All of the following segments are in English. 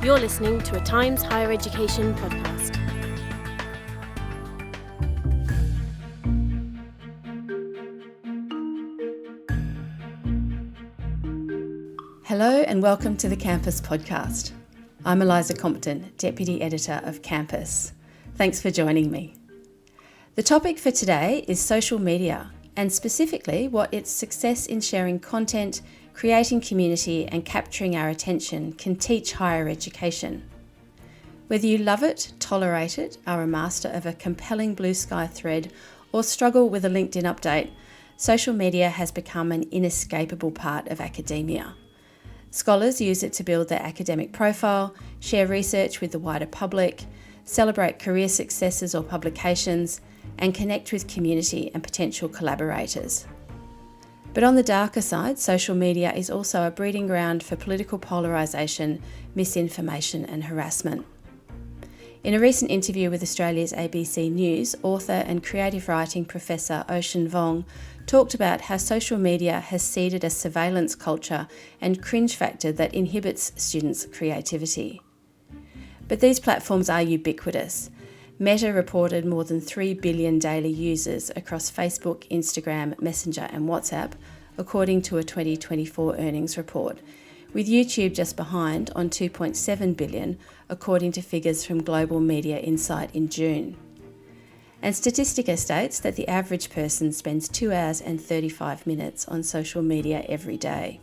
You're listening to a Times Higher Education podcast. Hello and welcome to the Campus podcast. I'm Eliza Compton, Deputy Editor of Campus. Thanks for joining me. The topic for today is social media, and specifically what its success in sharing content, creating community and capturing our attention can teach higher education. Whether you love it, tolerate it, are a master of a compelling blue sky thread, or struggle with a LinkedIn update, social media has become an inescapable part of academia. Scholars use it to build their academic profile, share research with the wider public, celebrate career successes or publications, and connect with community and potential collaborators. But on the darker side, social media is also a breeding ground for political polarisation, misinformation and harassment. In a recent interview with Australia's ABC News, author and creative writing professor Ocean Vuong talked about how social media has seeded a surveillance culture and cringe factor that inhibits students' creativity. But these platforms are ubiquitous. Meta reported more than 3 billion daily users across Facebook, Instagram, Messenger and WhatsApp, according to a 2024 earnings report, with YouTube just behind on 2.7 billion, according to figures from Global Media Insight in June. And Statistica states that the average person spends 2 hours and 35 minutes on social media every day.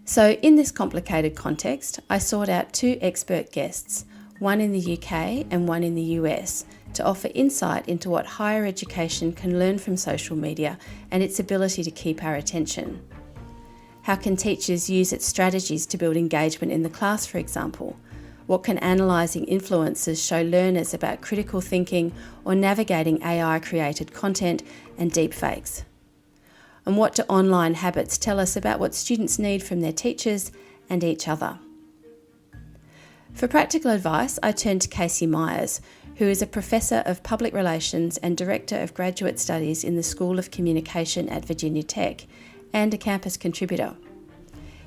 So in this complicated context, I sought out two expert guests, one in the UK and one in the US, to offer insight into what higher education can learn from social media and its ability to keep our attention. How can teachers use its strategies to build engagement in the class, for example? What can analysing influencers show learners about critical thinking or navigating AI-created content and deepfakes? And what do online habits tell us about what students need from their teachers and each other? For practical advice, I turned to Cayce Myers, who is a Professor of Public Relations and Director of Graduate Studies in the School of Communication at Virginia Tech, and a campus contributor.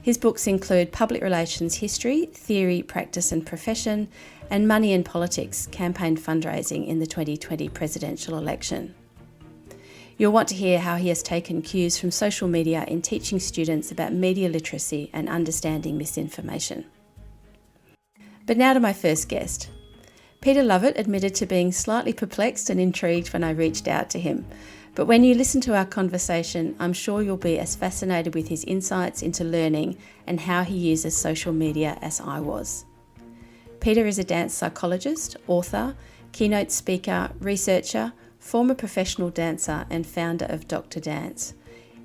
His books include Public Relations History, Theory, Practice and Profession, and Money and Politics, Campaign Fundraising in the 2020 presidential election. You'll want to hear how he has taken cues from social media in teaching students about media literacy and understanding misinformation. But now to my first guest. Peter Lovatt admitted to being slightly perplexed and intrigued when I reached out to him. But when you listen to our conversation, I'm sure you'll be as fascinated with his insights into learning and how he uses social media as I was. Peter is a dance psychologist, author, keynote speaker, researcher, former professional dancer and founder of Dr. Dance.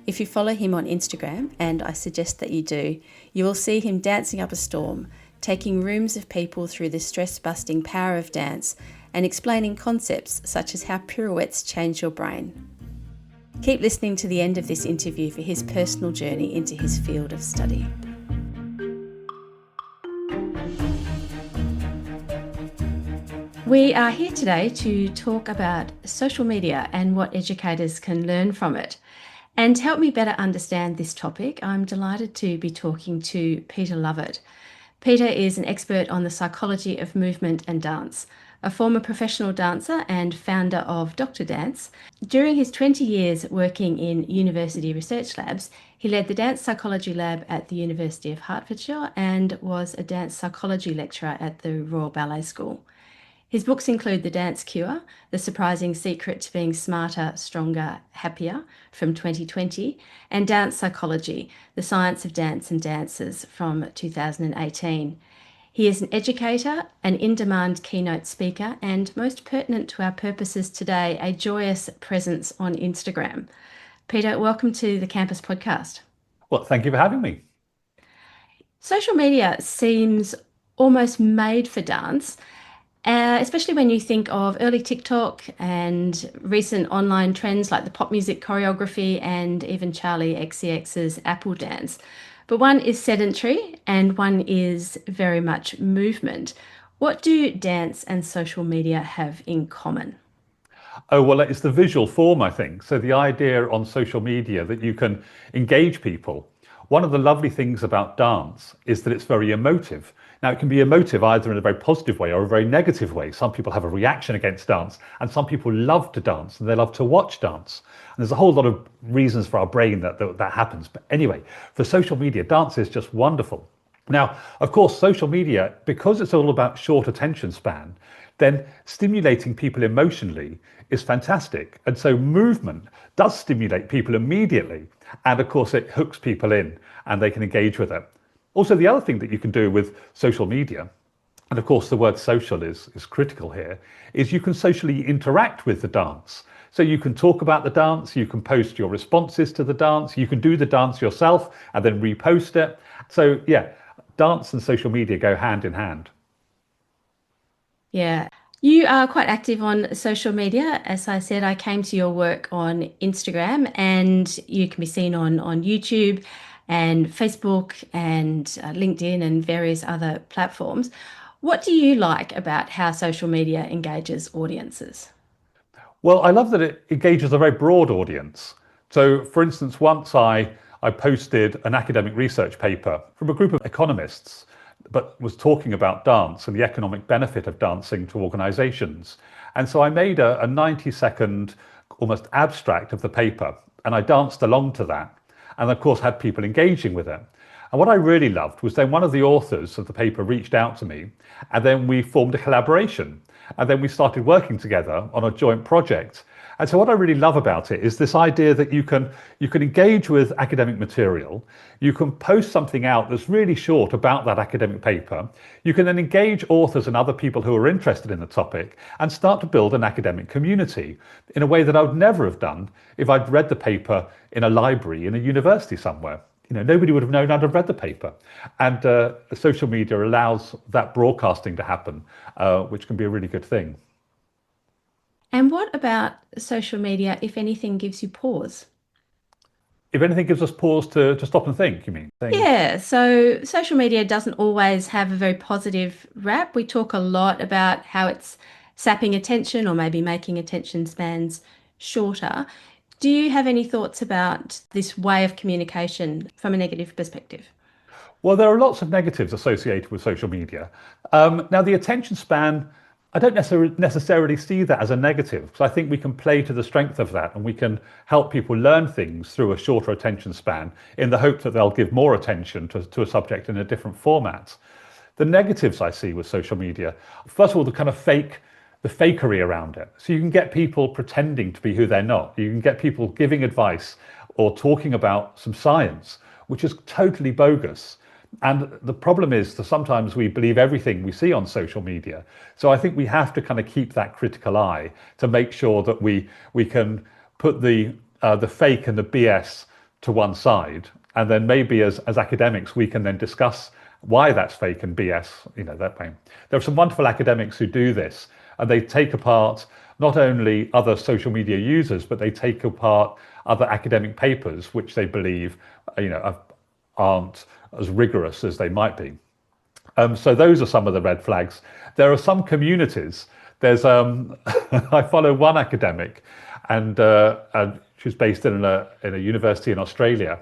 If you follow him on Instagram, and I suggest that you do, you will see him dancing up a storm, taking rooms of people through the stress-busting power of dance and explaining concepts such as how pirouettes change your brain. Keep listening to the end of this interview for his personal journey into his field of study. We are here today to talk about social media and what educators can learn from it. And to help me better understand this topic, I'm delighted to be talking to Peter Lovatt. Peter is an expert on the psychology of movement and dance, a former professional dancer and founder of Dr. Dance. During his 20 years working in university research labs, he led the dance psychology lab at the University of Hertfordshire and was a dance psychology lecturer at the Royal Ballet School. His books include The Dance Cure, The Surprising Secret to Being Smarter, Stronger, Happier from 2020, and Dance Psychology, The Science of Dance and Dancers from 2018. He is an educator, an in-demand keynote speaker, and most pertinent to our purposes today, a joyous presence on Instagram. Peter, welcome to the Campus podcast. Well, thank you for having me. Social media seems almost made for dance. Especially when you think of early TikTok and recent online trends like the pop music choreography and even Charlie XCX's Apple Dance. But one is sedentary and one is very much movement. What do dance and social media have in common? Oh, well, it's the visual form, I think. So the idea on social media that you can engage people one of the lovely things about dance is that it's very emotive. Now, it can be emotive either in a very positive way or a very negative way. Some people have a reaction against dance, and some people love to dance and they love to watch dance. And there's a whole lot of reasons for our brain that happens. But anyway, for social media, dance is just wonderful. Now, of course, social media, because it's all about short attention span, then stimulating people emotionally is fantastic. And so movement does stimulate people immediately. And of course, it hooks people in and they can engage with it. Also, the other thing that you can do with social media, and of course the word social is critical here, is you can socially interact with the dance. So you can talk about the dance, you can post your responses to the dance, you can do the dance yourself and then repost it. So yeah, dance and social media go hand in hand. Yeah. You are quite active on social media. As I said, I came to your work on Instagram, and you can be seen on YouTube and Facebook and LinkedIn and various other platforms. What do you like about how social media engages audiences? Well, I love that it engages a very broad audience. So, for instance, once I posted an academic research paper from a group of economists, but was talking about dance and the economic benefit of dancing to organisations. And so I made a 90-second almost abstract of the paper, and I danced along to that, and of course had people engaging with it. And what I really loved was then one of the authors of the paper reached out to me, and then we formed a collaboration. And then we started working together on a joint project. And so what I really love about it is this idea that you can engage with academic material, you can post something out that's really short about that academic paper, you can then engage authors and other people who are interested in the topic and start to build an academic community in a way that I would never have done if I'd read the paper in a library in a university somewhere. You know, nobody would have known I'd have read the paper. And social media allows that broadcasting to happen, which can be a really good thing. And what about social media, if anything, gives you pause? If anything gives us pause to stop and think, you mean? Yeah, so social media doesn't always have a very positive rap. We talk a lot about how it's sapping attention or maybe making attention spans shorter. Do you have any thoughts about this way of communication from a negative perspective? Well, there are lots of negatives associated with social media. Now, the attention span, I don't necessarily see that as a negative, because I think we can play to the strength of that and we can help people learn things through a shorter attention span in the hope that they'll give more attention to a subject in a different format. The negatives I see with social media, first of all, the kind of the fakery around it. So you can get people pretending to be who they're not. You can get people giving advice or talking about some science, which is totally bogus. And the problem is that sometimes we believe everything we see on social media. So I think we have to kind of keep that critical eye to make sure that we can put the fake and the BS to one side. And then maybe as academics, we can then discuss why that's fake and BS, that way. There are some wonderful academics who do this, and they take apart not only other social media users, but they take apart other academic papers, which they believe, aren't as rigorous as they might be. So those are some of the red flags. There are some communities. There's I follow one academic, and she's based in a university in Australia,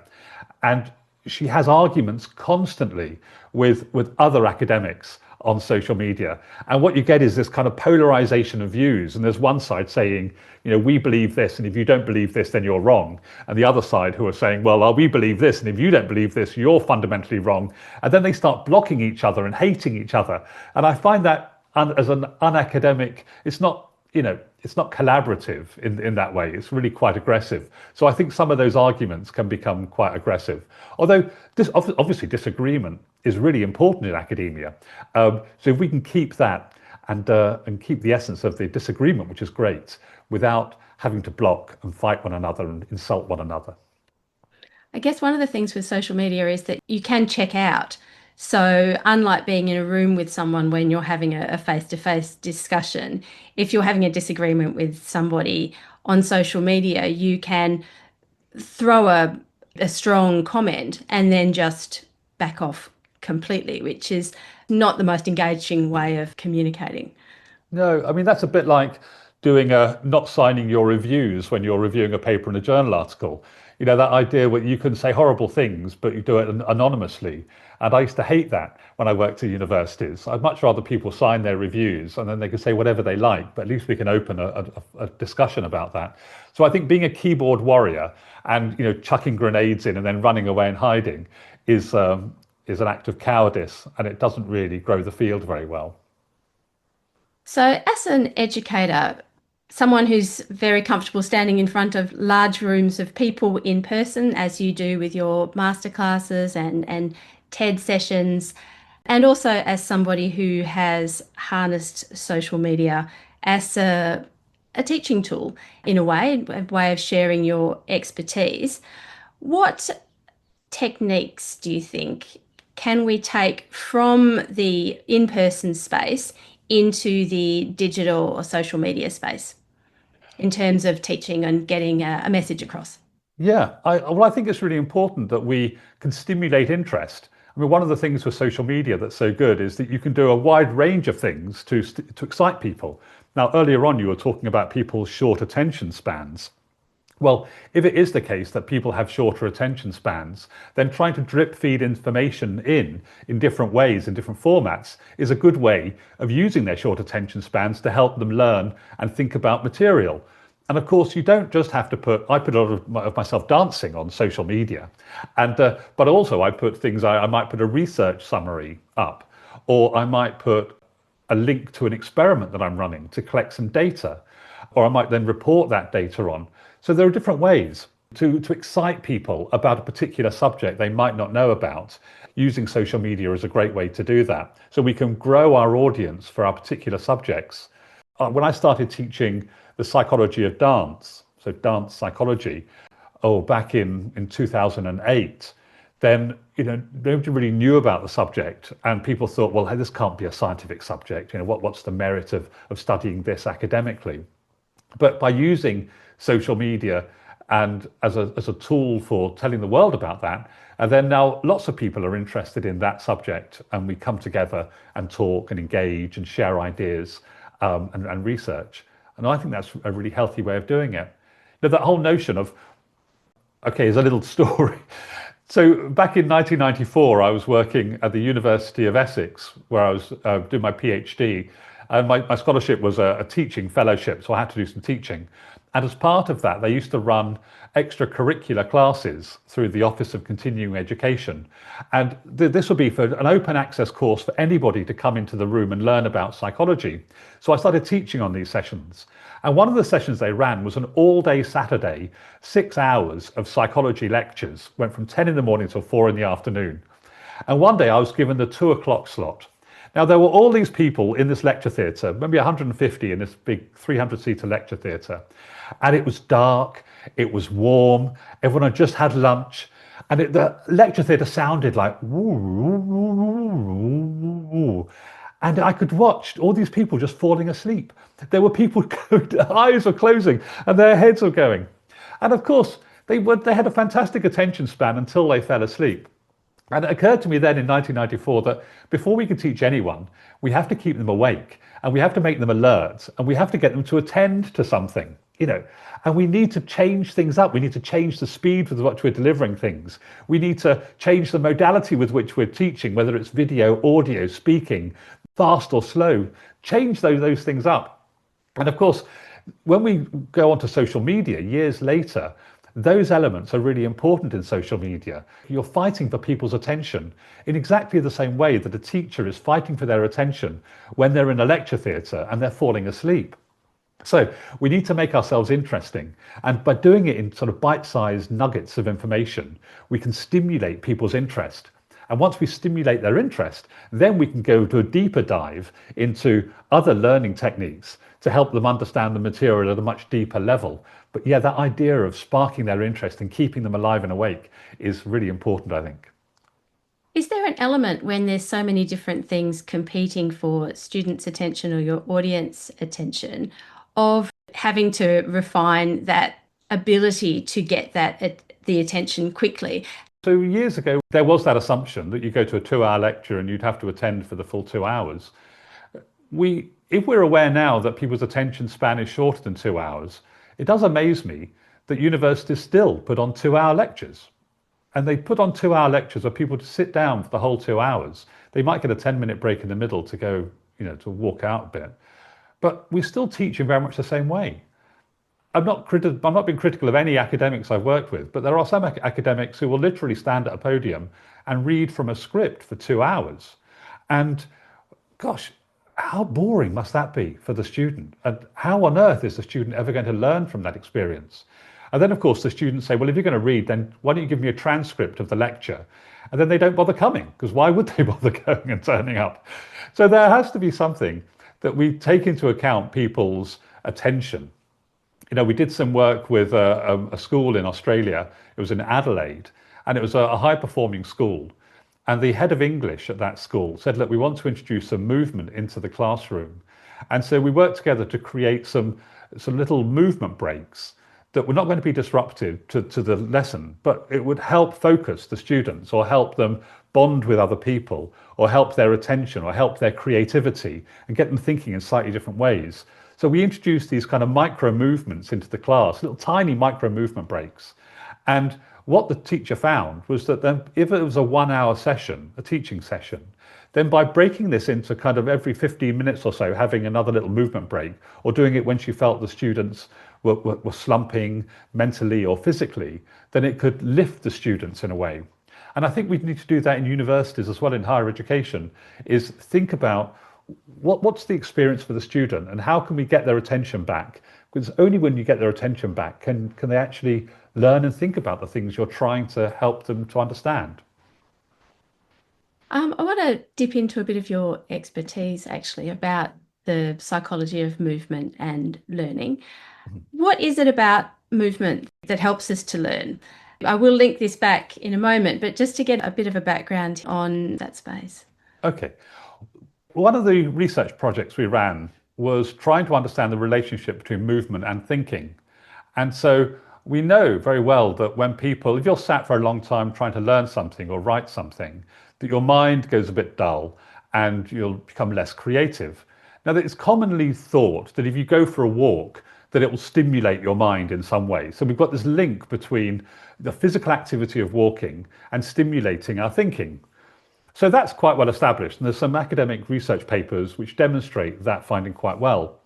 and she has arguments constantly with other academics on social media. And what you get is this kind of polarization of views. And there's one side saying, we believe this, and if you don't believe this, then you're wrong. And the other side who are saying, well, we believe this, and if you don't believe this, you're fundamentally wrong. And then they start blocking each other and hating each other. And I find that as an unacademic, it's not collaborative in that way. It's really quite aggressive. So I think some of those arguments can become quite aggressive. Although obviously disagreement is really important in academia. So if we can keep that and keep the essence of the disagreement, which is great, without having to block and fight one another and insult one another. I guess one of the things with social media is that you can check out. So unlike being in a room with someone when you're having a face-to-face discussion, if you're having a disagreement with somebody on social media, you can throw a strong comment and then just back off completely, which is not the most engaging way of communicating. No, I mean, that's a bit like doing not signing your reviews when you're reviewing a paper in a journal article. That idea where you can say horrible things, but you do it anonymously. And I used to hate that when I worked at universities. I'd much rather people sign their reviews and then they can say whatever they like, but at least we can open a discussion about that. So I think being a keyboard warrior and chucking grenades in and then running away and hiding is an act of cowardice, and it doesn't really grow the field very well. So as an educator, someone who's very comfortable standing in front of large rooms of people in person, as you do with your masterclasses and TED sessions, and also as somebody who has harnessed social media as a teaching tool in a way of sharing your expertise, what techniques do you think can we take from the in-person space into the digital or social media space in terms of teaching and getting a message across? Yeah, I think it's really important that we can stimulate interest. I mean, one of the things with social media that's so good is that you can do a wide range of things to excite people. Now, earlier on, you were talking about people's short attention spans. Well, if it is the case that people have shorter attention spans, then trying to drip feed information in different ways, in different formats, is a good way of using their short attention spans to help them learn and think about material. And of course, you don't just have to I put a lot of myself dancing on social media, but also I put things, I might put a research summary up, or I might put a link to an experiment that I'm running to collect some data, or I might then report that data on. So there are different ways to excite people about a particular subject they might not know about. Using social media is a great way to do that. So we can grow our audience for our particular subjects. When I started teaching the psychology of dance, so dance psychology, back in 2008, then nobody really knew about the subject, and people thought, well, hey, this can't be a scientific subject. What's the merit of studying this academically? But by using social media and as a tool for telling the world about that, and then now lots of people are interested in that subject, and we come together and talk and engage and share ideas and research. And I think that's a really healthy way of doing it. That whole notion of, here's a little story. So back in 1994, I was working at the University of Essex, where I was doing my PhD. And my scholarship was a teaching fellowship, so I had to do some teaching. And as part of that, they used to run extracurricular classes through the Office of Continuing Education. And this would be for an open access course for anybody to come into the room and learn about psychology. So I started teaching on these sessions. And one of the sessions they ran was an all-day Saturday, 6 hours of psychology lectures, went from 10 in the morning till 4 in the afternoon. And one day I was given the 2 o'clock slot. Now, there were all these people in this lecture theatre, maybe 150 in this big 300-seater lecture theatre. And it was dark, it was warm, everyone had just had lunch, and the lecture theatre sounded like woo, woo, woo, woo. And I could watch all these people just falling asleep. There were people, their eyes were closing and their heads were going. And of course, they had a fantastic attention span until they fell asleep. And it occurred to me then in 1994 that before we can teach anyone, we have to keep them awake, and we have to make them alert, and we have to get them to attend to something, and we need to change things up. We need to change the speed with which we're delivering things. We need to change the modality with which we're teaching, whether it's video, audio, speaking, fast or slow, change those things up. And of course, when we go onto social media years later, those elements are really important in social media. You're fighting for people's attention in exactly the same way that a teacher is fighting for their attention when they're in a lecture theatre and they're falling asleep. So we need to make ourselves interesting. And by doing it in sort of bite-sized nuggets of information, we can stimulate people's interest. And once we stimulate their interest, then we can go to a deeper dive into other learning techniques to help them understand the material at a much deeper level. But yeah, that idea of sparking their interest and keeping them alive and awake is really important, I think. Is there an element when there's so many different things competing for students' attention or your audience attention of having to refine that ability to get the attention quickly? So years ago, there was that assumption that you go to a 2-hour lecture and you'd have to attend for the full 2 hours. If we're aware now that people's attention span is shorter than 2 hours, it does amaze me that universities still put on 2-hour lectures. And they put on 2-hour lectures where people just sit down for the whole 2 hours. They might get a 10-minute break in the middle to go, to walk out a bit. But we still teach in very much the same way. I'm not being critical of any academics I've worked with, but there are some academics who will literally stand at a podium and read from a script for 2 hours. And gosh, how boring must that be for the student? And how on earth is the student ever going to learn from that experience? And then, of course, the students say, well, if you're going to read, then why don't you give me a transcript of the lecture? And then they don't bother coming, because why would they bother going and turning up? So there has to be something that we take into account people's attention. We did some work with a school in Australia. It was in Adelaide, and it was a high-performing school. And the head of English at that school said, look, we want to introduce some movement into the classroom. And so we worked together to create some little movement breaks that were not going to be disruptive to the lesson, but it would help focus the students or help them bond with other people or help their attention or help their creativity and get them thinking in slightly different ways. So we introduced these kind of micro movements into the class, little tiny micro movement breaks. And what the teacher found was that then if it was a 1-hour session, a teaching session, then by breaking this into kind of every 15 minutes or so, having another little movement break, or doing it when she felt the students were slumping mentally or physically, then it could lift the students in a way. And I think we need to do that in universities as well, in higher education, is think about what's the experience for the student and how can we get their attention back? Because only when you get their attention back can they actually learn and think about the things you're trying to help them to understand. I want to dip into a bit of your expertise, actually, about the psychology of movement and learning. What is it about movement that helps us to learn? I will link this back in a moment, but just to get a bit of a background on that space. Okay. One of the research projects we ran was trying to understand the relationship between movement and thinking. And so we know very well that when people, if you're sat for a long time trying to learn something or write something, that your mind goes a bit dull and you'll become less creative. Now, it's commonly thought that if you go for a walk, that it will stimulate your mind in some way. So we've got this link between the physical activity of walking and stimulating our thinking. So that's quite well established, and there's some academic research papers which demonstrate that finding quite well.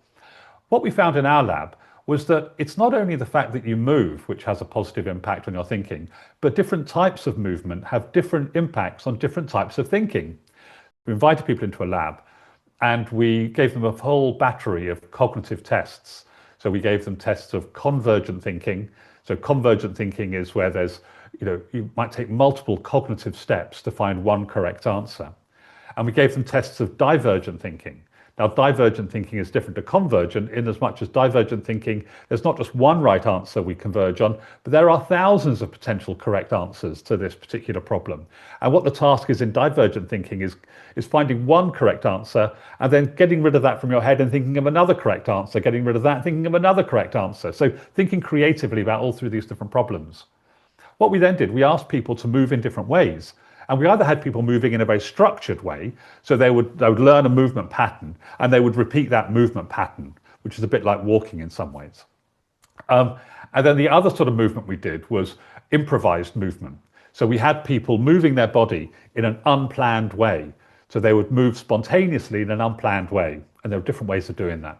What we found in our lab was that it's not only the fact that you move, which has a positive impact on your thinking, but different types of movement have different impacts on different types of thinking. We invited people into a lab and we gave them a whole battery of cognitive tests. So we gave them tests of convergent thinking. So convergent thinking is where there's, you might take multiple cognitive steps to find one correct answer. And we gave them tests of divergent thinking. Now, divergent thinking is different to convergent in as much as divergent thinking, there's not just one right answer we converge on, but there are thousands of potential correct answers to this particular problem. And what the task is in divergent thinking is finding one correct answer and then getting rid of that from your head and thinking of another correct answer, getting rid of that, thinking of another correct answer. So thinking creatively about all through these different problems. What we then did, we asked people to move in different ways. And we either had people moving in a very structured way, so they would learn a movement pattern and they would repeat that movement pattern, which is a bit like walking in some ways. And then the other sort of movement we did was improvised movement. So we had people moving their body in an unplanned way. So they would move spontaneously in an unplanned way. And there were different ways of doing that.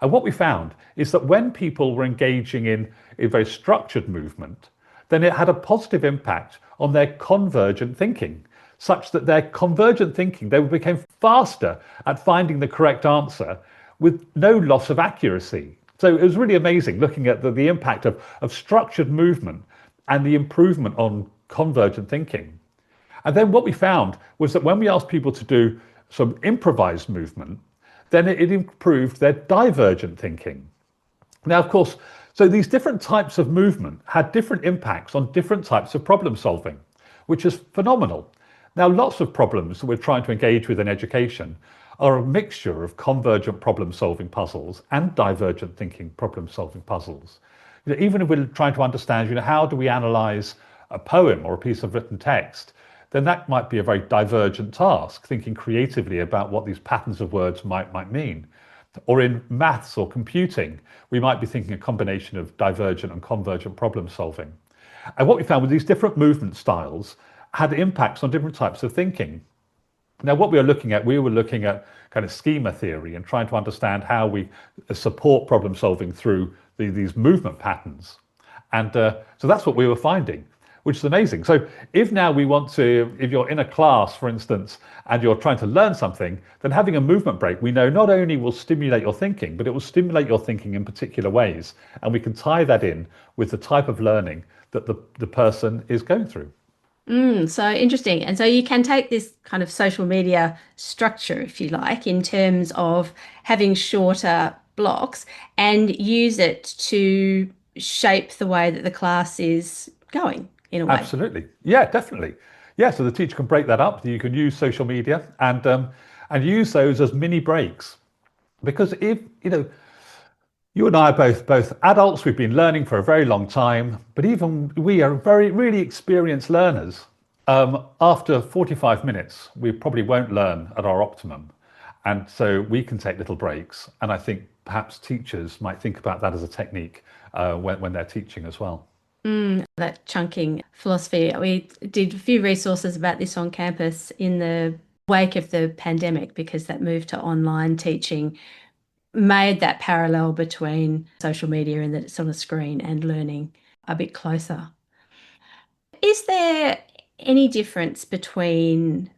And what we found is that when people were engaging in a very structured movement, then it had a positive impact on their convergent thinking, such that their convergent thinking, they became faster at finding the correct answer with no loss of accuracy. So it was really amazing looking at the impact of structured movement and the improvement on convergent thinking. And then what we found was that when we asked people to do some improvised movement, then it improved their divergent thinking. Now, of course, so these different types of movement had different impacts on different types of problem solving, which is phenomenal. Now, lots of problems that we're trying to engage with in education are a mixture of convergent problem solving puzzles and divergent thinking problem solving puzzles. Even if we're trying to understand, how do we analyze a poem or a piece of written text, then that might be a very divergent task, thinking creatively about what these patterns of words might mean. Or in maths or computing, we might be thinking a combination of divergent and convergent problem solving. And what we found with these different movement styles had impacts on different types of thinking. Now, what we were looking at kind of schema theory and trying to understand how we support problem solving through these movement patterns. And so that's what we were finding, which is amazing. So if now we want to, if you're in a class, for instance, and you're trying to learn something, then having a movement break, we know not only will stimulate your thinking, but it will stimulate your thinking in particular ways. And we can tie that in with the type of learning that the person is going through. So interesting. And so you can take this kind of social media structure, if you like, in terms of having shorter blocks and use it to shape the way that the class is going in a way. Absolutely. Yeah, definitely. Yeah, so the teacher can break that up. You can use social media and use those as mini breaks. Because if, you and I are both adults, we've been learning for a very long time, but even we are really experienced learners. After 45 minutes, we probably won't learn at our optimum. And so we can take little breaks. And I think perhaps teachers might think about that as a technique when they're teaching as well. That chunking philosophy. We did a few resources about this on campus in the wake of the pandemic, because that move to online teaching made that parallel between social media and that it's on a screen and learning a bit closer. Is there any difference between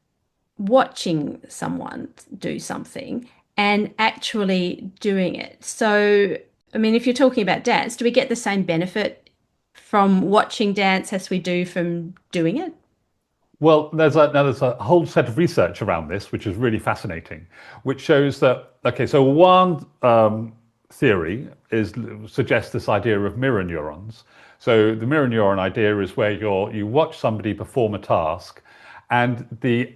watching someone do something and actually doing it? So, I mean, if you're talking about dance, do we get the same benefit from watching dance as we do from doing it? Well, there's a whole set of research around this, which is really fascinating, which shows that, okay, so one theory suggests this idea of mirror neurons. So the mirror neuron idea is where you watch somebody perform a task, and the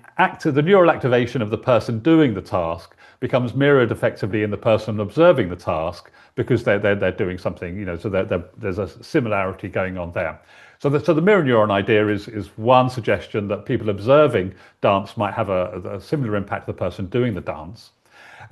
neural activation of the person doing the task becomes mirrored effectively in the person observing the task, because they're doing something, so there's a similarity going on there. So the mirror neuron idea is one suggestion that people observing dance might have a similar impact to the person doing the dance.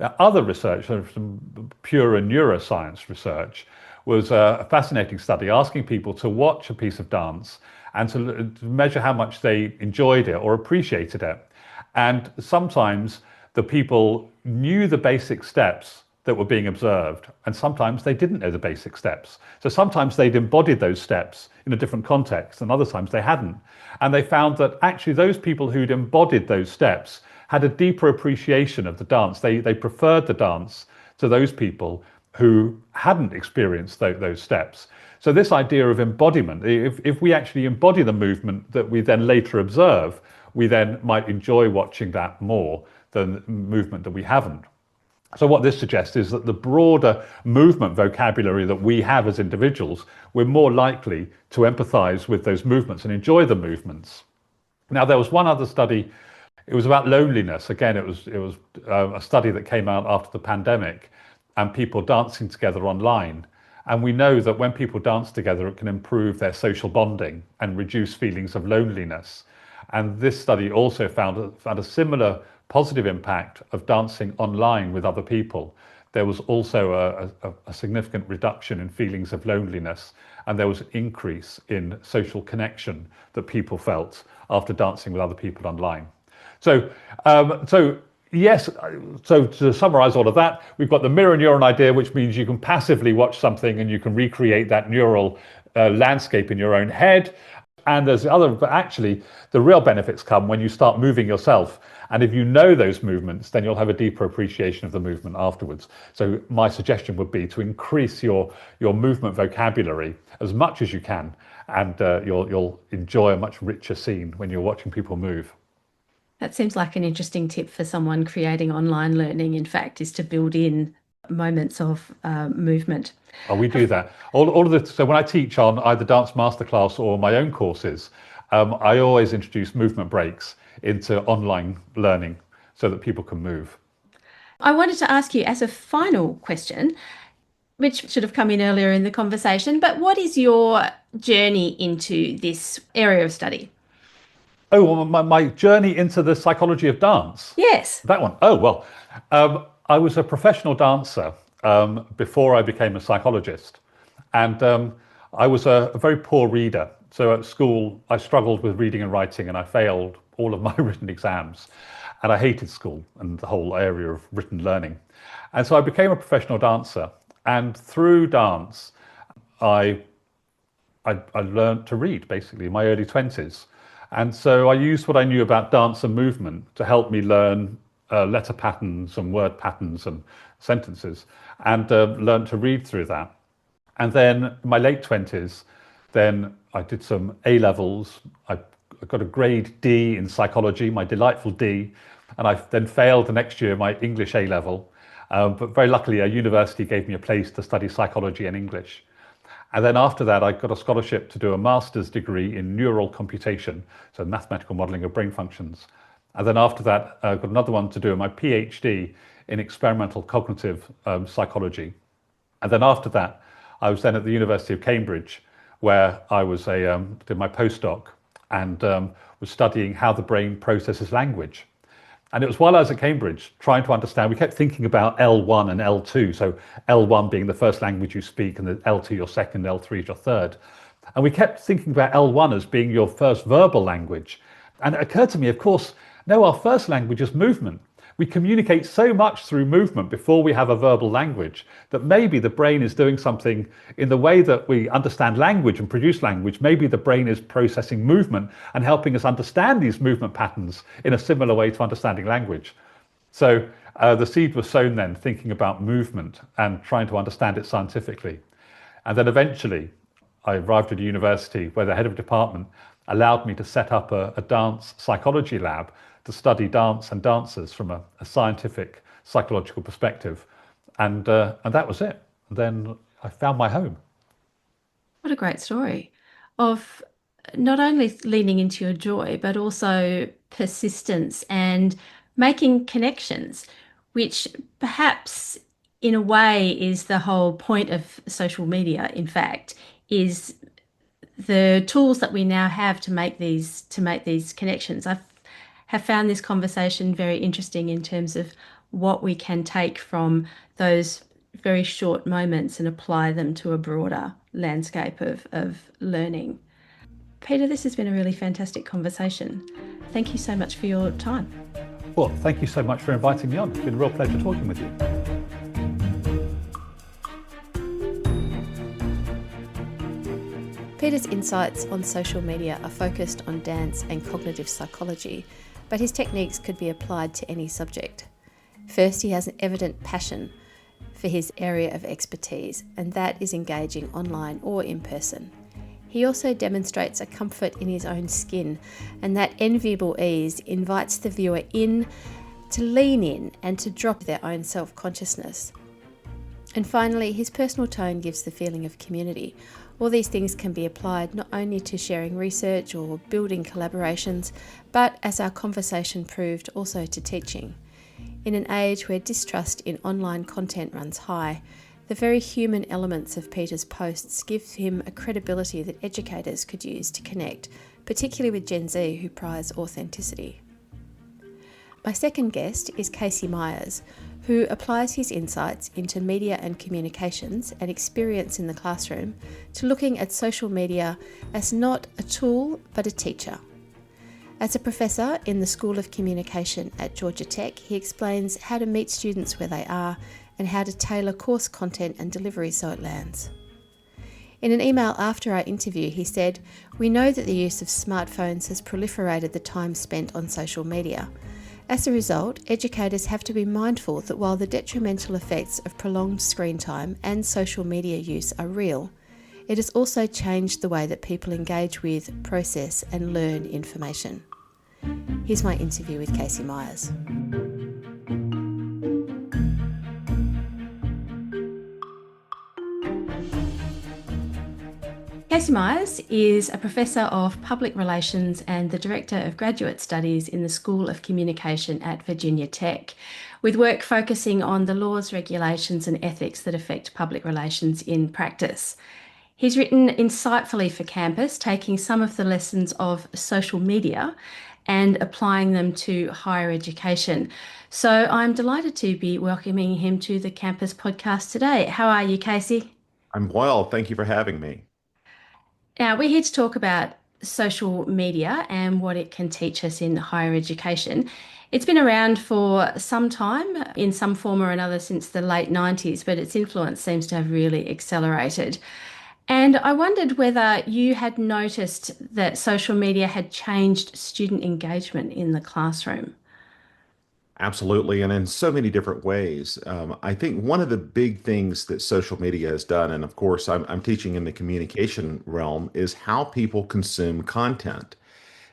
Other research, some pure neuroscience research, was a fascinating study asking people to watch a piece of dance and to measure how much they enjoyed it or appreciated it. And sometimes the people knew the basic steps that were being observed, and sometimes they didn't know the basic steps. So sometimes they'd embodied those steps in a different context, and other times they hadn't. And they found that actually those people who'd embodied those steps had a deeper appreciation of the dance. They preferred the dance to those people who hadn't experienced those steps. So this idea of embodiment, if we actually embody the movement that we then later observe, we then might enjoy watching that more than movement that we haven't. So what this suggests is that the broader movement vocabulary that we have as individuals, we're more likely to empathize with those movements and enjoy the movements. Now, there was one other study. It was about loneliness. Again, it was a study that came out after the pandemic, and people dancing together online. And we know that when people dance together, it can improve their social bonding and reduce feelings of loneliness. And this study also found a similar positive impact of dancing online with other people. There was also a significant reduction in feelings of loneliness, and there was an increase in social connection that people felt after dancing with other people online. So yes, so to summarize all of that, we've got the mirror neuron idea, which means you can passively watch something and you can recreate that neural landscape in your own head. And there's but actually the real benefits come when you start moving yourself. And if you know those movements, then you'll have a deeper appreciation of the movement afterwards. So my suggestion would be to increase your movement vocabulary as much as you can, and you'll enjoy a much richer scene when you're watching people move. That seems like an interesting tip for someone creating online learning, in fact, is to build in moments of movement. Oh, we do that. All of this. So when I teach on either dance masterclass or my own courses, I always introduce movement breaks into online learning so that people can move. I wanted to ask you as a final question, which should have come in earlier in the conversation, but what is your journey into this area of study? Oh, well, my journey into the psychology of dance. Yes. That one. Oh, well, I was a professional dancer before I became a psychologist. And I was a very poor reader. So at school, I struggled with reading and writing, and I failed all of my written exams. And I hated school and the whole area of written learning. And so I became a professional dancer. And through dance, I learned to read, basically, in my early 20s. And so I used what I knew about dance and movement to help me learn letter patterns and word patterns and sentences, and learned to read through that. And then in my late 20s, then I did some A-levels. I got a grade D in psychology, my delightful D, and I then failed the next year my English A-level. But very luckily, a university gave me a place to study psychology and English. And then after that, I got a scholarship to do a master's degree in neural computation, so mathematical modeling of brain functions. And then after that, I got another one to do my PhD in experimental cognitive psychology. And then after that, I was then at the University of Cambridge, where I was did my postdoc and was studying how the brain processes language. And it was while I was at Cambridge trying to understand, we kept thinking about L1 and L2. So L1 being the first language you speak, and then L2 your second, L3 is your third. And we kept thinking about L1 as being your first verbal language. And it occurred to me, of course, no, our first language is movement. We communicate so much through movement before we have a verbal language that maybe the brain is doing something in the way that we understand language and produce language. Maybe the brain is processing movement and helping us understand these movement patterns in a similar way to understanding language. So the seed was sown then, thinking about movement and trying to understand it scientifically. And then eventually I arrived at a university where the head of department allowed me to set up a dance psychology lab to study dance and dancers from a scientific psychological perspective. And that was it. Then I found my home. What a great story of not only leaning into your joy, but also persistence and making connections, which perhaps in a way is the whole point of social media, in fact, is the tools that we now have to make these connections. I have found this conversation very interesting in terms of what we can take from those very short moments and apply them to a broader landscape of learning. Peter, this has been a really fantastic conversation. Thank you so much for your time. Well, thank you so much for inviting me on. It's been a real pleasure talking with you. Peter's insights on social media are focused on dance and cognitive psychology, but his techniques could be applied to any subject. First, he has an evident passion for his area of expertise, and that is engaging online or in person. He also demonstrates a comfort in his own skin, and that enviable ease invites the viewer in to lean in and to drop their own self-consciousness. And finally, his personal tone gives the feeling of community. All these things can be applied not only to sharing research or building collaborations, but as our conversation proved, also to teaching. In an age where distrust in online content runs high, the very human elements of Peter's posts give him a credibility that educators could use to connect, particularly with Gen Z who prize authenticity. My second guest is Cayce Myers, who applies his insights into media and communications and experience in the classroom to looking at social media as not a tool but a teacher. As a professor in the School of Communication at Georgia Tech, he explains how to meet students where they are and how to tailor course content and delivery so it lands. In an email after our interview, he said, "We know that the use of smartphones has proliferated the time spent on social media. As a result, educators have to be mindful that while the detrimental effects of prolonged screen time and social media use are real, it has also changed the way that people engage with, process and learn information." Here's my interview with Cayce Myers. Cayce Myers is a Professor of Public Relations and the Director of Graduate Studies in the School of Communication at Virginia Tech, with work focusing on the laws, regulations and ethics that affect public relations in practice. He's written insightfully for campus, taking some of the lessons of social media and applying them to higher education. So I'm delighted to be welcoming him to the Campus podcast today. How are you, Cayce? I'm well. Thank you for having me. Now, we're here to talk about social media and what it can teach us in higher education. It's been around for some time in some form or another since the late 90s, but its influence seems to have really accelerated. And I wondered whether you had noticed that social media had changed student engagement in the classroom. Absolutely. And in so many different ways. I think one of the big things that social media has done, and of course, I'm teaching in the communication realm, is how people consume content.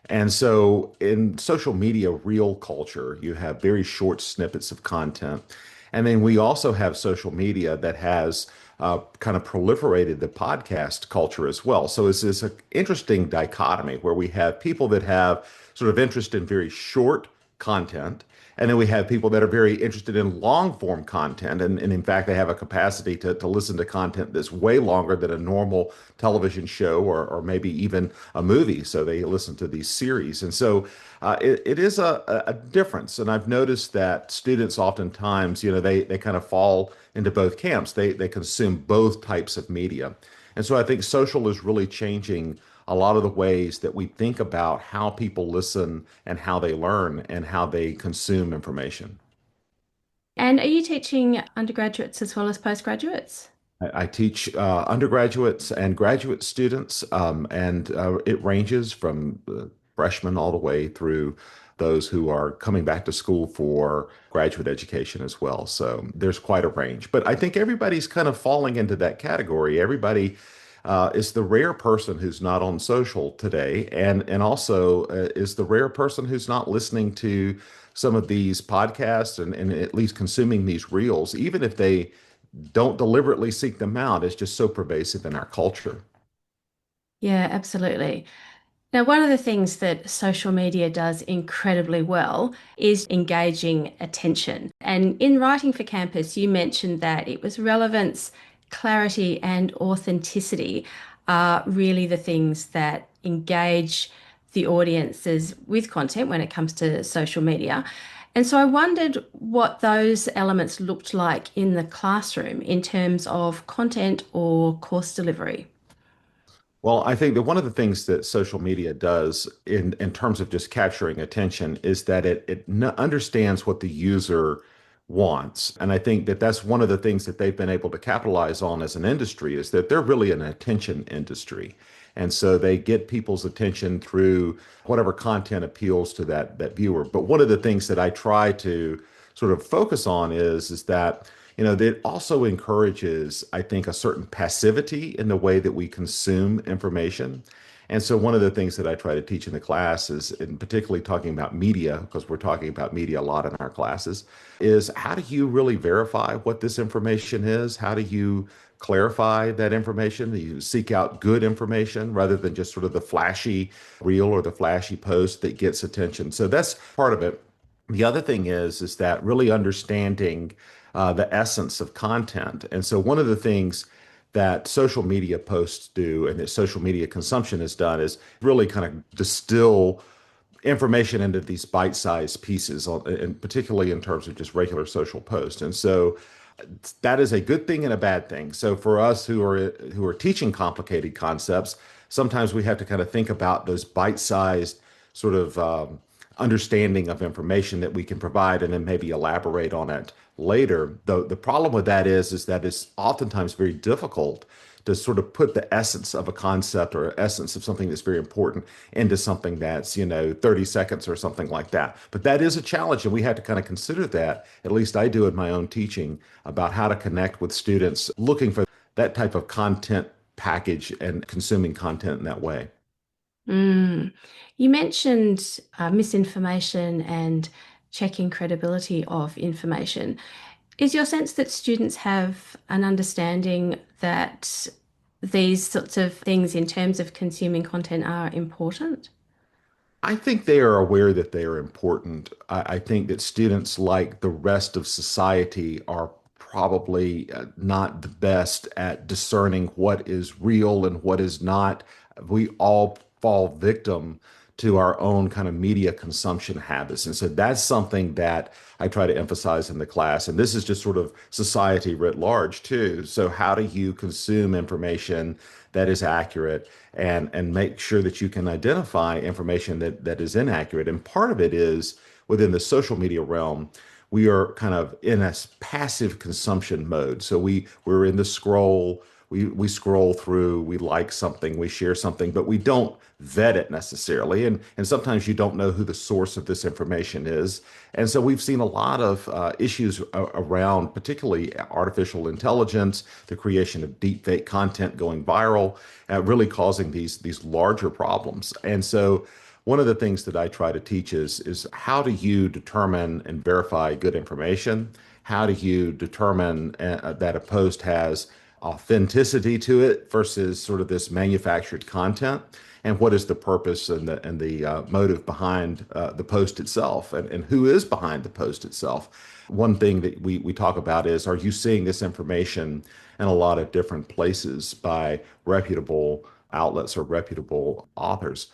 And so in social media, real culture, you have very short snippets of content. And then we also have social media that has kind of proliferated the podcast culture as well. So it's this interesting dichotomy where we have people that have sort of interest in very short content. And then we have people that are very interested in long form content. And in fact, they have a capacity to listen to content that's way longer than a normal television show or maybe even a movie. So they listen to these series. And so it is a difference. And I've noticed that students oftentimes, they kind of fall into both camps. They consume both types of media. And so I think social is really changing a lot of the ways that we think about how people listen and how they learn and how they consume information. And are you teaching undergraduates as well as postgraduates? I teach undergraduates and graduate students, and it ranges from freshmen all the way through those who are coming back to school for graduate education as well. So there's quite a range. But I think everybody's kind of falling into that category. Everybody is the rare person who's not on social today, and also is the rare person who's not listening to some of these podcasts and at least consuming these reels, even if they don't deliberately seek them out. It's just so pervasive in our culture. Yeah, absolutely. Now, one of the things that social media does incredibly well is engaging attention. And in writing for Campus, you mentioned that it was relevance, clarity, and authenticity are really the things that engage the audiences with content when it comes to social media. And so I wondered what those elements looked like in the classroom in terms of content or course delivery. Well, I think that one of the things that social media does in terms of just capturing attention is that it understands what the user wants. And I think that that's one of the things that they've been able to capitalize on as an industry is that they're really an attention industry. And so they get people's attention through whatever content appeals to that viewer. But one of the things that I try to sort of focus on is that that also encourages, I think, a certain passivity in the way that we consume information. And so one of the things that I try to teach in the class is, and particularly talking about media, because we're talking about media a lot in our classes, is how do you really verify what this information is? How do you clarify that information? Do you seek out good information rather than just sort of the flashy reel or the flashy post that gets attention? So that's part of it. The other thing is that really understanding the essence of content. And so one of the things that social media posts do and that social media consumption has done is really kind of distill information into these bite-sized pieces, and particularly in terms of just regular social posts. And so that is a good thing and a bad thing. So for us who are teaching complicated concepts, sometimes we have to kind of think about those bite-sized sort of understanding of information that we can provide and then maybe elaborate on it later. The problem with that is that it's oftentimes very difficult to sort of put the essence of a concept or essence of something that's very important into something that's, 30 seconds or something like that. But that is a challenge, and we have to kind of consider that, at least I do in my own teaching, about how to connect with students looking for that type of content package and consuming content in that way. Mm. You mentioned misinformation and checking credibility of information. Is your sense that students have an understanding that these sorts of things in terms of consuming content are important? I think they are aware that they are important. I think that students, like the rest of society, are probably not the best at discerning what is real and what is not. We all fall victim to our own kind of media consumption habits. And so that's something that I try to emphasize in the class. And this is just sort of society writ large too. So how do you consume information that is accurate and make sure that you can identify information that is inaccurate? And part of it is within the social media realm, we are kind of in a passive consumption mode. So we're in the scroll, we scroll through, we like something, we share something, but we don't vet it necessarily. And sometimes you don't know who the source of this information is. And so we've seen a lot of issues around particularly artificial intelligence, the creation of deep fake content going viral, really causing these larger problems. And so one of the things that I try to teach is how do you determine and verify good information? How do you determine that a post has authenticity to it versus sort of this manufactured content? And what is the purpose and the motive behind the post itself, and who is behind the post itself? One thing that we talk about is, are you seeing this information in a lot of different places by reputable outlets or reputable authors?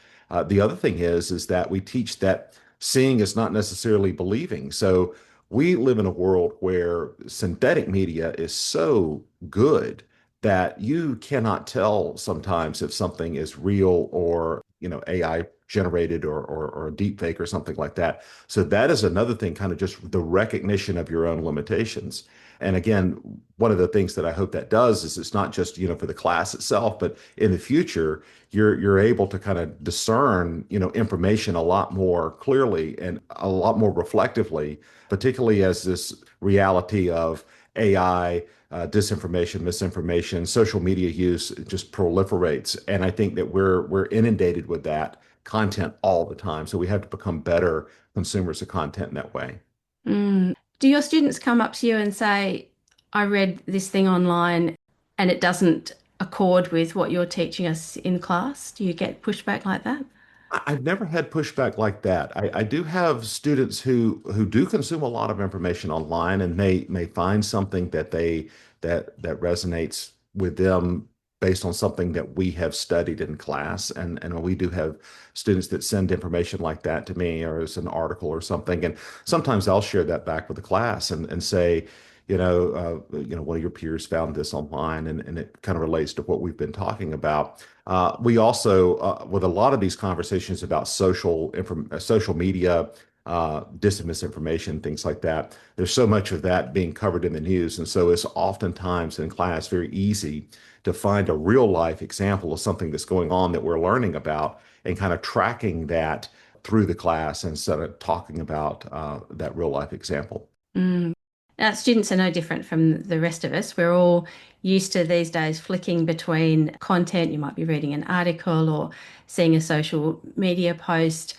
The other thing is that we teach that seeing is not necessarily believing. So we live in a world where synthetic media is so good that you cannot tell sometimes if something is real or, AI generated or a deep fake or something like that. So that is another thing, kind of just the recognition of your own limitations. And again, one of the things that I hope that does is it's not just, for the class itself, but in the future, you're able to kind of discern, information a lot more clearly and a lot more reflectively, particularly as this reality of AI, disinformation, misinformation, social media use just proliferates. And I think that we're inundated with that content all the time. So we have to become better consumers of content in that way. Do your students come up to you and say, I read this thing online and it doesn't accord with what you're teaching us in class? Do you get pushback like that? I've never had pushback like that. I do have students who do consume a lot of information online and may find something that resonates with them based on something that we have studied in class. And we do have students that send information like that to me or as an article or something. And sometimes I'll share that back with the class and say, one of your peers found this online, and it kind of relates to what we've been talking about. We also, with a lot of these conversations about social media, dis and misinformation, things like that, there's so much of that being covered in the news. And so it's oftentimes in class very easy to find a real life example of something that's going on that we're learning about and kind of tracking that through the class instead of talking about that real life example. Now, students are no different from the rest of us. We're all used to these days flicking between content. You might be reading an article or seeing a social media post.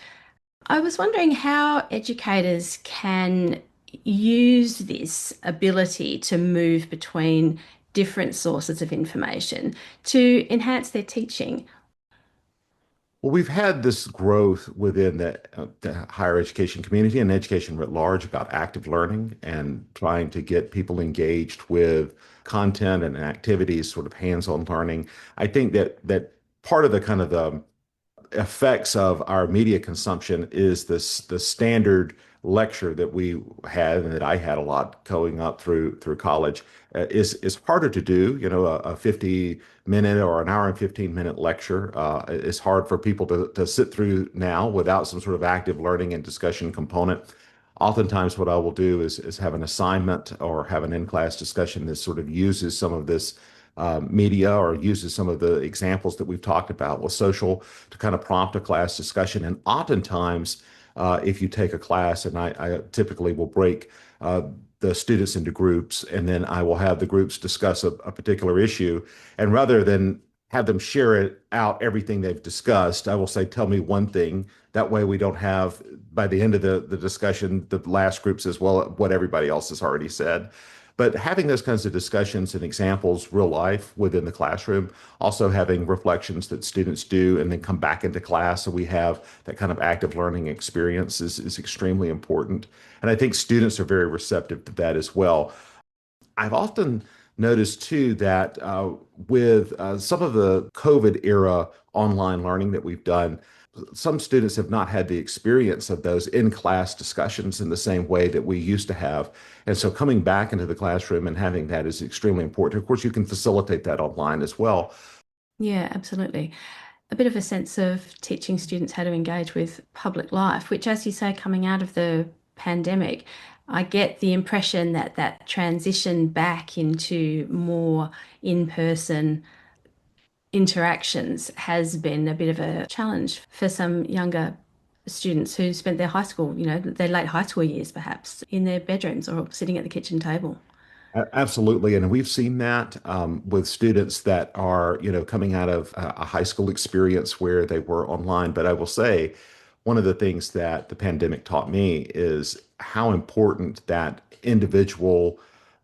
I was wondering how educators can use this ability to move between different sources of information to enhance their teaching. Well, we've had this growth within the higher education community and education writ large about active learning and trying to get people engaged with content and activities, sort of hands-on learning. I think that part of the kind of the effects of our media consumption is the standard lecture that we had and that I had a lot going up through college is harder to do. A 50-minute or an hour and 15-minute lecture is hard for people to sit through now without some sort of active learning and discussion component. Oftentimes what I will do is have an assignment or have an in-class discussion that sort of uses some of this media or uses some of the examples that we've talked about with social to kind of prompt a class discussion. And oftentimes, if you take a class, and I typically will break the students into groups, and then I will have the groups discuss a particular issue. And rather than have them share it out, everything they've discussed, I will say, tell me one thing. That way we don't have, by the end of the discussion, the last group says, well, what everybody else has already said. But having those kinds of discussions and examples, real life within the classroom, also having reflections that students do and then come back into class. So we have that kind of active learning experience is extremely important. And I think students are very receptive to that as well. I've often noticed too that with some of the COVID era online learning that we've done, some students have not had the experience of those in-class discussions in the same way that we used to have. And so coming back into the classroom and having that is extremely important. Of course, you can facilitate that online as well. Yeah, absolutely. A bit of a sense of teaching students how to engage with public life, which, as you say, coming out of the pandemic, I get the impression that that transition back into more in-person interactions has been a bit of a challenge for some younger students who spent their high school, their late high school years perhaps, in their bedrooms or sitting at the kitchen table. Absolutely. And we've seen that with students that are, coming out of a high school experience where they were online. But I will say, one of the things that the pandemic taught me is how important that individual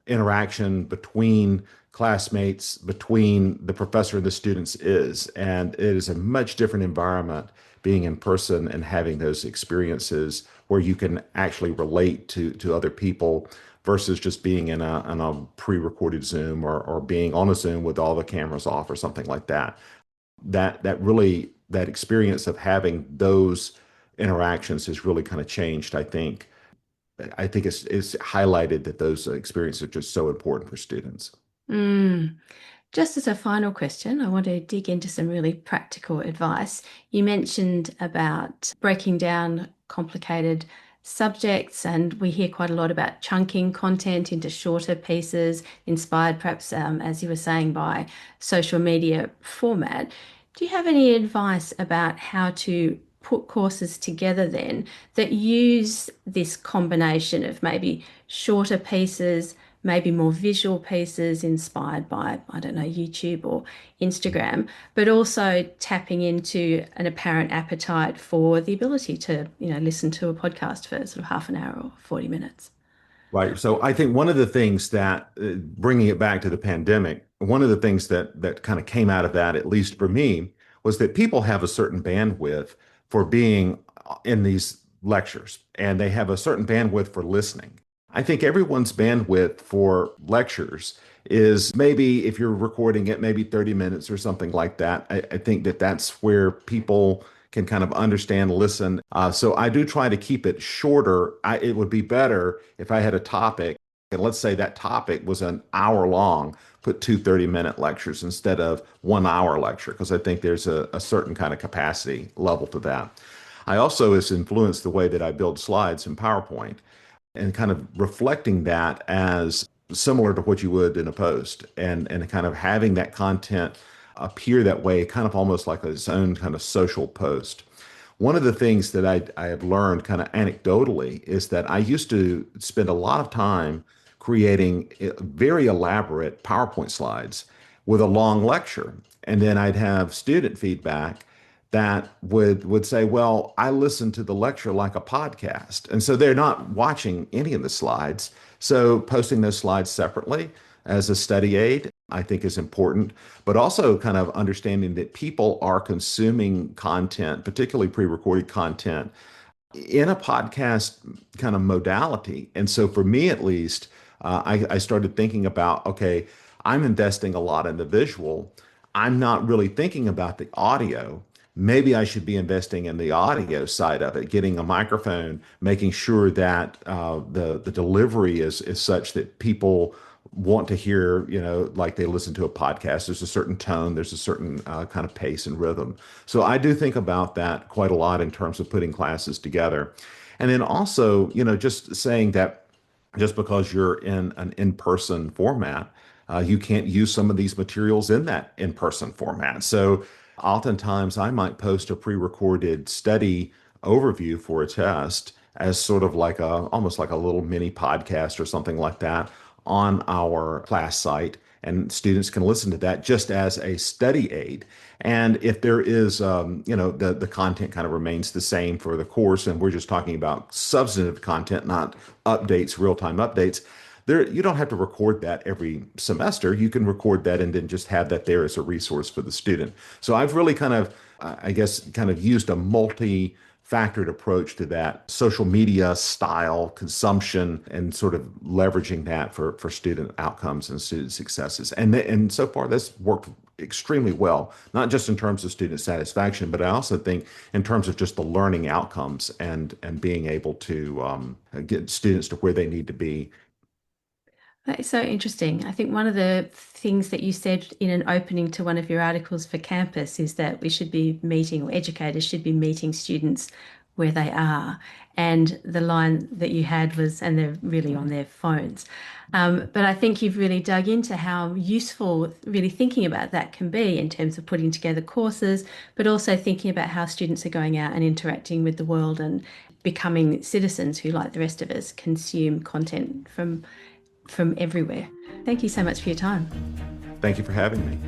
interaction between classmates, between the professor and the students is. And it is a much different environment being in person and having those experiences where you can actually relate to other people versus just being in a pre-recorded Zoom or being on a Zoom with all the cameras off or something like that. That experience of having those interactions has really kind of changed, I think. I think it's highlighted that those experiences are just so important for students. Mm. Just as a final question, I want to dig into some really practical advice. You mentioned about breaking down complicated subjects, and we hear quite a lot about chunking content into shorter pieces, inspired perhaps, as you were saying, by social media format. Do you have any advice about how to put courses together then that use this combination of maybe shorter pieces, maybe more visual pieces inspired by, I don't know, YouTube or Instagram, but also tapping into an apparent appetite for the ability to, listen to a podcast for sort of half an hour or 40 minutes? Right. So I think one of the things that, bringing it back to the pandemic, one of the things that kind of came out of that, at least for me, was that people have a certain bandwidth for being in these lectures, and they have a certain bandwidth for listening. I think everyone's bandwidth for lectures is maybe, if you're recording it, maybe 30 minutes or something like that. I think that that's where people can kind of understand, listen. So I do try to keep it shorter. It would be better if I had a topic, and let's say that topic was an hour long, put two 30-minute lectures instead of 1 hour lecture, because I think there's a certain kind of capacity level to that. I also has influenced the way that I build slides in PowerPoint, and kind of reflecting that as similar to what you would in a post, and kind of having that content appear that way, kind of almost like its own kind of social post. One of the things that I have learned kind of anecdotally is that I used to spend a lot of time creating very elaborate PowerPoint slides with a long lecture. And then I'd have student feedback that would say, well, I listen to the lecture like a podcast. And so they're not watching any of the slides. So posting those slides separately as a study aid, I think is important, but also kind of understanding that people are consuming content, particularly pre-recorded content, in a podcast kind of modality. And so for me, at least, I started thinking about, okay, I'm investing a lot in the visual. I'm not really thinking about the audio. Maybe I should be investing in the audio side of it, getting a microphone, making sure that the delivery is such that people want to hear, like they listen to a podcast. There's a certain tone, there's a certain kind of pace and rhythm. So I do think about that quite a lot in terms of putting classes together. And then also, just saying that just because you're in an in-person format, you can't use some of these materials in that in-person format. So oftentimes I might post a pre-recorded study overview for a test as sort of like almost like a little mini podcast or something like that on our class site, and students can listen to that just as a study aid. And if there is, the content kind of remains the same for the course, and we're just talking about substantive content, not updates, real-time updates, you don't have to record that every semester. You can record that and then just have that there as a resource for the student. So I've really kind of, used a multi-factored approach to that social media style consumption and sort of leveraging that for student outcomes and student successes. And so far that's worked extremely well, not just in terms of student satisfaction, but I also think in terms of just the learning outcomes and being able to get students to where they need to be. That is so interesting. I think one of the things that you said in an opening to one of your articles for Campus is that we should be meeting, or educators should be meeting students where they are. And the line that you had was, and they're really on their phones. But I think you've really dug into how useful really thinking about that can be in terms of putting together courses, but also thinking about how students are going out and interacting with the world and becoming citizens who, like the rest of us, consume content from everywhere. Thank you so much for your time. Thank you for having me.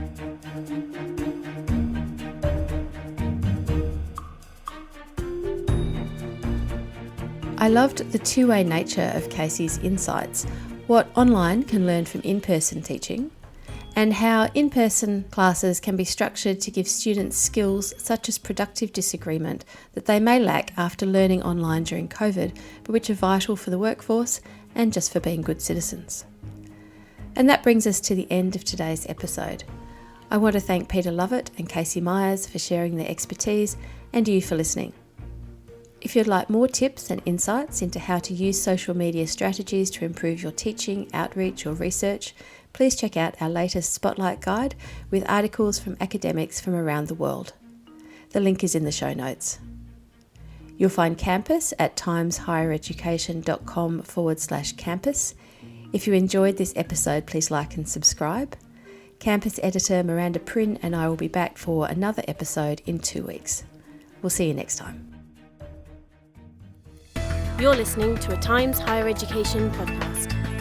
I loved the two-way nature of Cayce's insights, what online can learn from in-person teaching, and how in-person classes can be structured to give students skills such as productive disagreement that they may lack after learning online during COVID, but which are vital for the workforce and just for being good citizens. And that brings us to the end of today's episode. I want to thank Peter Lovatt and Cayce Myers for sharing their expertise, and you for listening. If you'd like more tips and insights into how to use social media strategies to improve your teaching, outreach or research, please check out our latest Spotlight Guide with articles from academics from around the world. The link is in the show notes. You'll find Campus at timeshighereducation.com/campus. If you enjoyed this episode, please like and subscribe. Campus editor Miranda Prynne and I will be back for another episode in 2 weeks. We'll see you next time. You're listening to a Times Higher Education podcast.